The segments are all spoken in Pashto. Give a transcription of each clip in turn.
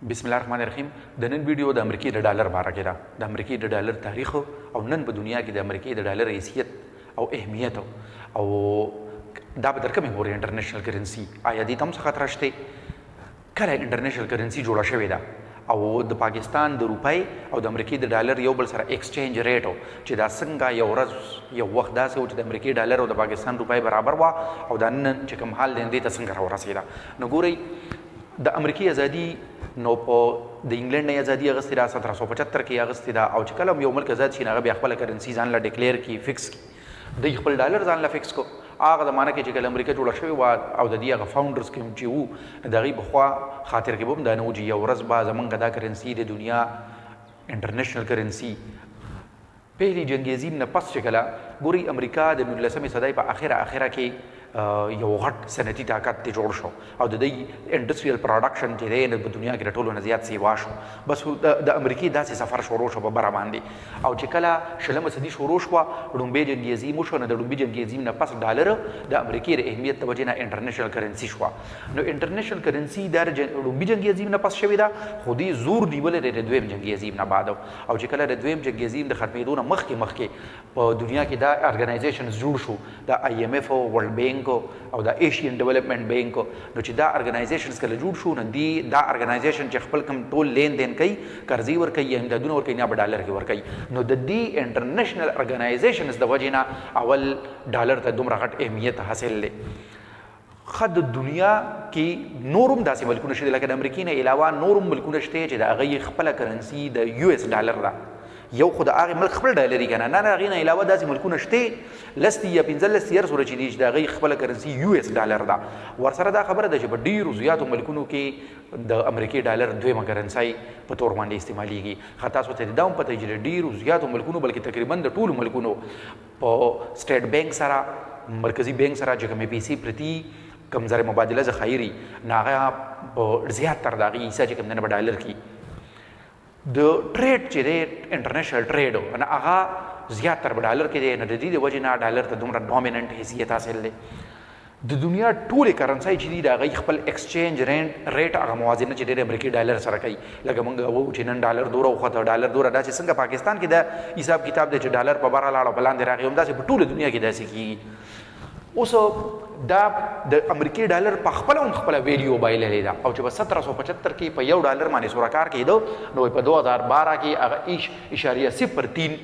بسم الله الرحمن الرحیم د نن ویډیو د امریکای د ډالر باره کې ده د امریکای د ډالر تاریخ او نن په دنیا کې د امریکای د ډالر حیثیت او اهمیت او دا به در کومې پورې انټرنیشنل کرنسي آیا دې ته هم څه خطره شته کله انټرنیشنل کرنسي جوړه شوې ده او د پاکستان د روپۍ او د امریکای د ډالر یو بل سره ایکسچینج ریټ چې دا څنګه یو ورځ یو وخت داسې و چې د امریکای ډالر او د پاکستان روپۍ برابر وه او دا نن چې کوم حال دی دې ته څنګه راورسېده نو ګورئ د امریکای ازادي نو په د انګلند نه ازادي اغستې ده 1775 کې اغستې ده او چې کله یو ملک ازاد شي هغه بیا خپله کرنسي ځان له ډکلیر کړي فکس کړي دوی خپل ډالر ځان له فکس کړو هغه زمانه کې چې کله امریکا جوړه شوې وه او د دې هغه فاونډرز کې چې وو د هغوی پخوا خاطر کې به هم دا نه و چې یو ورځ به زمونږ دا کرنسي د دنیا انټرنیشنل کرنسي پهلی جنګ عظیم نه پس چې کله ګورئ امریکا د 19مې صدۍ په اخره کې یو غټ صنعتي طاقت ته جوړ شو او د دې انډسټریل پروډکشن چې دی په دنیا کې د ټولو نه زیات سیوا شو بس د امریکای داسې سفر شروع شو په بره باندې او چې کله شلمه صدي شروع شوه لومبۍ جنګ عظیم وشو نو د لومبۍ جنګ عظیم نه پس ډالر د امریکای د اهمیت د وجې نه انټرنیشنل کرنسي شوه نو انټرنیشنل کرنسي د لومبۍ جنګ عظیم نه پس شوې ده خو دې زور نیولی دی د دویم جنګ عظیم نه بعد او چې کله د دویم جنګ عظیم د ختمېدو نه مخکې په دنیا کې دا ارګنایزیشنز جوړ شو د آی ایم ایف او ورلډ بینک او د ایشین ډیولپمنٹ بینک نو چې دا ارګنایزیشنز کله جوړ شو نو دا ارګنایزیشن چې خپل کوم ټول لین دین کوي قرضې ورکوي امدادونه ورکوي نه په ډالر کې ورکوي نو د دې انټرنیشنل ارګنایزیشنز د وجې نه اول ډالر ته دومره غټ اهمیت حاصل دی ښه د دنیا کې نور هم داسې ملکونه شته لکه د امریکې نه علاوه نور هم ملکونه شته چې د هغوی خپله کرنسي د یو ایس ډالر ده یو خو د هغې ملک خپل ډالري که نه د هغې نه علاوه داسې ملکونه شته لستی یا 15 تیر سوره چې دي چې د هغوی خپله کرنسي یو ایس ډالر ده ورسره دا خبره ده چې په ډېرو زیاتو ملکونو کې د امریکای ډالر دویمه کرنسۍ په طور باندې استعمالیږي ښه تاسو ته دا هم پته چې د ډېرو زیاتو ملکونو بلکې تقریبا د ټولو ملکونو په سټیټ بینک سره مرکزي بینک سره چې کومې پیسې پرتي کم زر مبادله ذخایري نو هغه په زیات تر د هغې حصه چې کوم دی نه په ډالر کې د ټریډ چې دی انټرنیشنل ټریډ نو هغه زیاتره په ډالر کې دی نو د دې د وجې نه ډالر ته دومره ډومیننټ حیثیت حاصل دی د دنیا ټولې کرنسۍ چې دي د هغوی خپل ایکسچینج ریټ هغه موازنه چې دی د امریکای ډالر سره کوي لکه موږ وو چې نن ډالر دوره وخوته ډالر دوره دا چې څنګه پاکستان کې د حساب کتاب دی چې ډالر په بره لاړ او په لاندې راغی همداسې په ټوله دنیا کې داسې کېږي اوس دا د امریکای ډالر په خپله هم خپله ویلیو بایللې ده او چې په 1775 کې په یو ډالر باندې سوره کار کېده نو په 2012 کې هغه اشاریه 0.3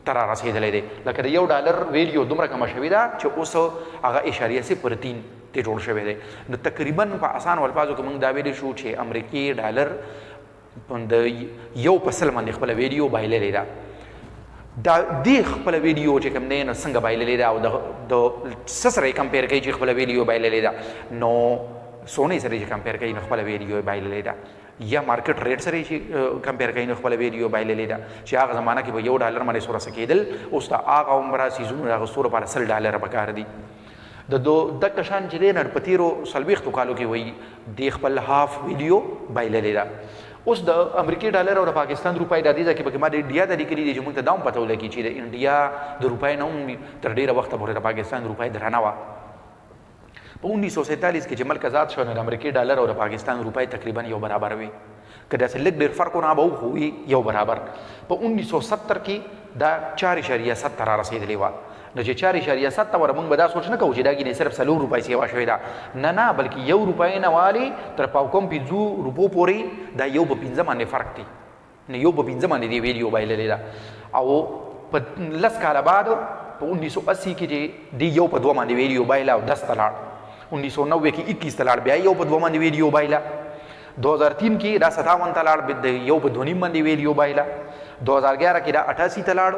ته را رسېدلی دی لکه د یو ډالر ویلیو دومره کمه شوې ده چې اوس هغه اشاریه 0.3 ته جوړ شوی دی نو تقریبا په اسان الفاظو کې موږ دا ویلی شو چې امریکای ډالر د یو په سل باندې خپله ویلیو بایللې ده دا دې خپله ویډیو چې کوم دی نو څنګه بایللې ده او د څه سره یې کمپیر کوي چې خپله ویډیو بایللې ده نو سونې سره چې کمپیر کوي نو خپله ویډیو یې بایللې ده یا مارکیټ ریټ سره چې کمپیر کوي نو خپله ویډیو بایللې ده چې هغه زمانه کې به یو ډالر باندې سوره څه کېدل اوس د هغه عمره څیزونو د اخیستو لپاره 100 ډالره پکار دي دغه شان چې دی نو په تېرو 40 کالو کې وایي دې خپل هاف ویډیو بایللې ده اوس د امریکای ډالر او د پاکستان روپۍ د دې ځای کې پکې ما د انډیا د لیکلي دي چې موږ ته دا هم پته ولګي چې د انډیا د روپۍ نه هم تر ډېره وخته پورې د پاکستان روپۍ درانه وه په 1947 کې چې ملک آزاد شو نو د امریکای ډالر او د پاکستان روپۍ تقریبا یو برابر وي که داسې لږ ډېر فرق نه به خو یو برابر په 1970 کې دا 4.7 را رسېدلې وه نو چې 4.7 ته ور موږ به دا سوچ نه کوو چې دا کې صرف 4 روپۍ سیوا شوې ده نه بلکې یو روپۍ نه والي تر پاو کم 15 روپو پورې دا یو په 15 باندې فرق دی نو یو په 15 باندې دی ویډیو بایللې ده او په 10 کاله بعد په 1980 کې چې دی یو په 2 باندې ویډیو بایله او 10 ته لاړ 1990 کې 21 ته لاړ بیا یو په 2 باندې ویډیو بایله 2003 کې دا 57 ته لاړ یو په 2 باندې ویډیو بایله 2011 کې دا 88 ته لاړ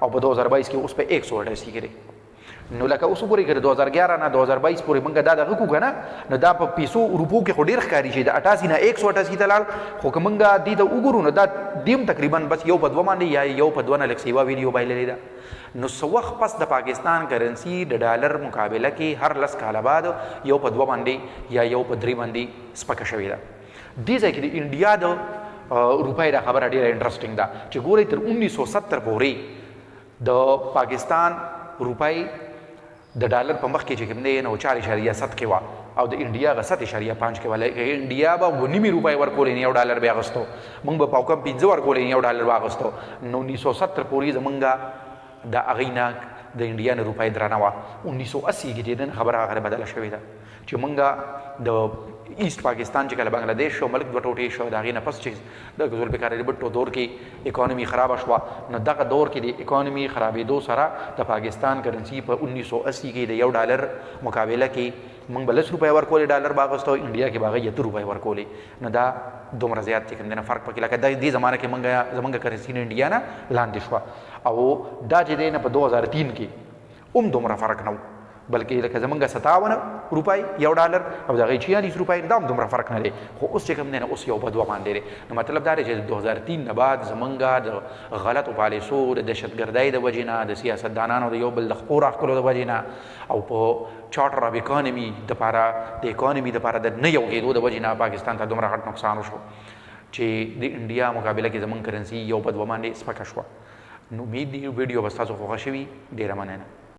او په 2022 کې اوس په 188 کې دی نو لکه اوس وګورئ که د 2011 نه 2022 پورې موږ دا دغه کوو که نه نو دا په پیسو روپو کې خو ډېر ښکاري چې د 88 نه 188 ته لاړ خو که موږ دې ته وګورو نو دا دیم تقریبا بس یو په 2 باندې یا یو په 2 نه لږ سیوا ویډیو بایللې ده نو څه وخت پس د پاکستان کرنسي د ډالر مقابله کې هر 10 کاله بعد یو په 2 باندې یا یو په 3 باندې سپکه شوې ده دې ځای کې د انډیا د روپۍ دا خبره ډېره انټرسټینګ ده چې ګورئ تر 1970 پورې د پاکستان روپۍ د ډالر په مخ کې چې کوم دی نو 4.7 کې وه او د انډیا غ 7.5 کې ولې انډیا به 9 روپۍ ورکولې نه $1 بیا غستو موږ به پاو کم 15 ورکولې نه $1 واغستو نو 1970 پورې زمونږه د اغینا د انډیا نه روپۍ درانه وا 1980 کې د خبره هغه بدله شوې ده چې مونږه د ایست پاکستان چې کله بنگلاديش شو ملک دوه ټوټې شو د هغې نه پس چې د ذوالفقار علي بټو دور کې اکانومي خرابه شوه نو دغه دور کې د اکانومي خرابېدو سره د پاکستان کرنسي په 1980 کې د $1 مقابله کې موږ به 10 روپۍ ورکولې $1 باغستو انډیا کې باغه 70 روپۍ ورکولې نو دا دومره زیات چې کوم دی نه فرق پکې لکه د دې زمانه کې زمونږ کرنسي نه انډیا نه لاندې شوه او دا چې دی نه په 2003 کې دومره فرق نه بلکې لکه زمونږ 57 روپۍ $1 او د هغې 46 روپۍ دا هم دومره فرق نه دی خو اوس چې کوم دی نه اوس یو بدوه باندې دی نو مطلب دا دی چې 2003 نه بعد زمونږ د غلطو پالیسو د دهشتګردۍ د وجې نه د سیاستدانانو د یو بل د خپو راښکلو د وجې نه او په چارټر اف اکانومي دپاره د اکانومي دپاره د نه یوغېدو د وجې نه پاکستان ته دومره غټ نقصان وشو چې د انډیا مقابله کې زمونږ کرنسي یو بدوه باندې سپکه شوه نو امید دی ویډیو به ستاسو خوښه شوي ډېره مننه